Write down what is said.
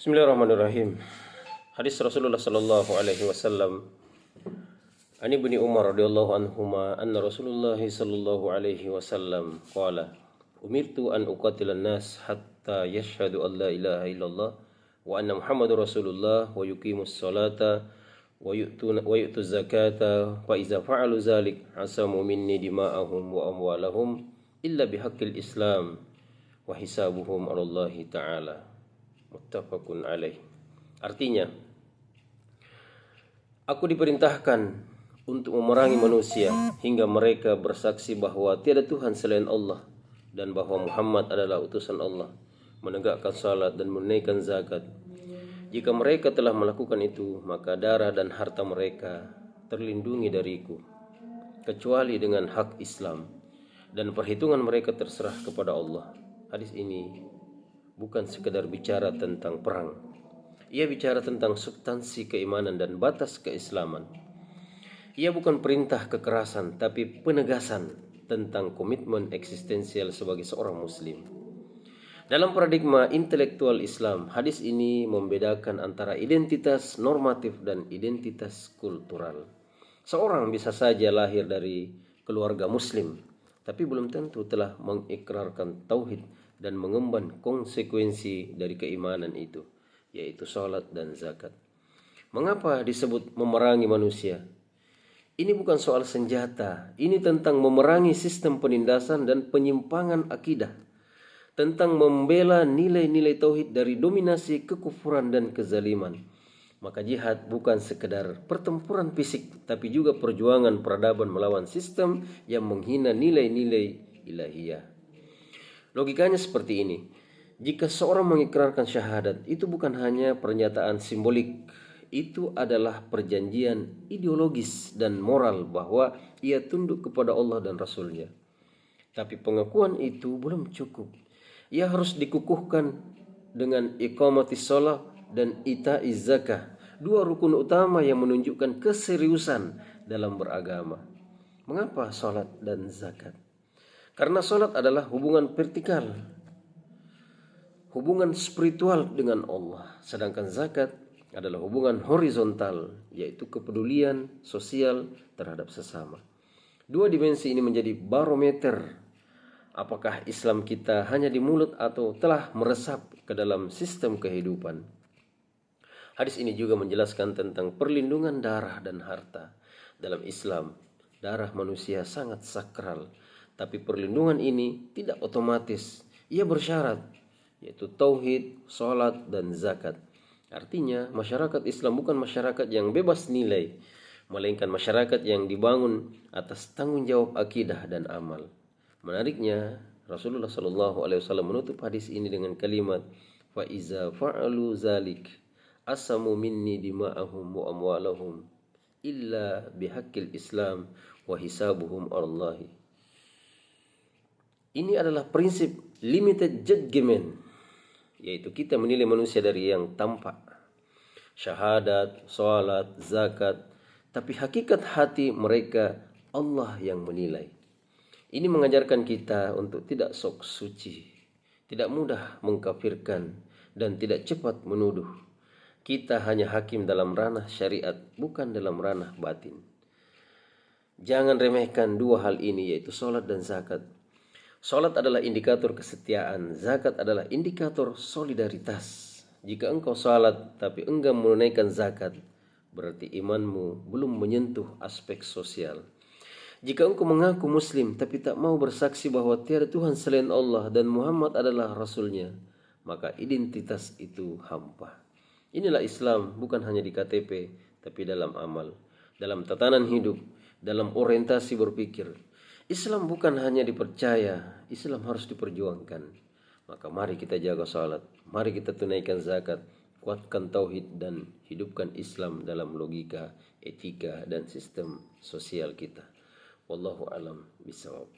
Bismillahirrahmanirrahim. Hadis Rasulullah sallallahu alaihi wasallam an Ibni Umar radhiyallahu anhuma anna Rasulullah sallallahu alaihi wasallam qala umirtu an uqatilan nas hatta yashhadu an la ilaha illallah wa anna Muhammadar Rasulullah wa yuqimus salata wa yu'tuz zakata fa iza fa'alu zalik asamu minni dima'ahum wa amwalahum illa bihaqqil Islam wa hisabuhum 'ala Allah ta'ala. Muttafaqun alaih. Artinya, aku diperintahkan untuk memerangi manusia hingga mereka bersaksi bahwa tiada Tuhan selain Allah dan bahwa Muhammad adalah utusan Allah, menegakkan salat dan menunaikan zakat. Jika mereka telah melakukan itu, maka darah dan harta mereka terlindungi dariku, kecuali dengan hak Islam, dan perhitungan mereka terserah kepada Allah. Hadis ini bukan sekedar bicara tentang perang. Ia bicara tentang substansi keimanan dan batas keislaman. Ia bukan perintah kekerasan, tapi penegasan tentang komitmen eksistensial sebagai seorang muslim. Dalam paradigma intelektual Islam, hadis ini membedakan antara identitas normatif dan identitas kultural. Seorang bisa saja lahir dari keluarga muslim, tapi belum tentu telah mengikrarkan tauhid dan mengemban konsekuensi dari keimanan itu, yaitu salat dan zakat. Mengapa disebut memerangi manusia? Ini bukan soal senjata, ini tentang memerangi sistem penindasan dan penyimpangan akidah, tentang membela nilai-nilai tauhid dari dominasi kekufuran dan kezaliman. Maka jihad bukan sekedar pertempuran fisik, tapi juga perjuangan peradaban melawan sistem yang menghina nilai-nilai ilahiyah. Logikanya seperti ini. Jika seorang mengikrarkan syahadat, itu bukan hanya pernyataan simbolik. Itu adalah perjanjian ideologis dan moral bahwa ia tunduk kepada Allah dan Rasul-Nya. Tapi pengakuan itu belum cukup. Ia harus dikukuhkan dengan iqamatis shalah dan ita'iz zakah, dua rukun utama yang menunjukkan keseriusan dalam beragama. Mengapa salat dan zakat? Karena salat adalah hubungan vertikal, hubungan spiritual dengan Allah. Sedangkan zakat adalah hubungan horizontal, yaitu kepedulian sosial terhadap sesama. Dua dimensi ini menjadi barometer apakah Islam kita hanya di mulut atau telah meresap ke dalam sistem kehidupan. Hadis ini juga menjelaskan tentang perlindungan darah dan harta. Dalam Islam, darah manusia sangat sakral. Tapi perlindungan ini tidak otomatis. Ia bersyarat, yaitu tauhid, salat, dan zakat. Artinya, masyarakat Islam bukan masyarakat yang bebas nilai, melainkan masyarakat yang dibangun atas tanggung jawab akidah dan amal. Menariknya, Rasulullah SAW menutup hadis ini dengan kalimat, fa iza fa'alu zalik asamu minni dima'ahum wa amwalahum illa bihaqqil Islam wa hisabuhum 'alallahi. Ini adalah prinsip limited judgment, yaitu kita menilai manusia dari yang tampak, syahadat, salat, zakat, tapi hakikat hati mereka Allah yang menilai. Ini mengajarkan kita untuk tidak sok suci, tidak mudah mengkafirkan, dan tidak cepat menuduh. Kita hanya hakim dalam ranah syariat, bukan dalam ranah batin. Jangan remehkan dua hal ini, yaitu salat dan zakat. Salat adalah indikator kesetiaan, zakat adalah indikator solidaritas. Jika engkau salat tapi enggan menunaikan zakat, berarti imanmu belum menyentuh aspek sosial. Jika engkau mengaku muslim tapi tak mau bersaksi bahwa tiada Tuhan selain Allah dan Muhammad adalah Rasul-Nya, maka identitas itu hampa. Inilah Islam, bukan hanya di KTP, tapi dalam amal, dalam tatanan hidup, dalam orientasi berpikir. Islam bukan hanya dipercaya, Islam harus diperjuangkan. Maka mari kita jaga salat, mari kita tunaikan zakat, kuatkan tauhid dan hidupkan Islam dalam logika, etika dan sistem sosial kita. Wallahu alam bisawab.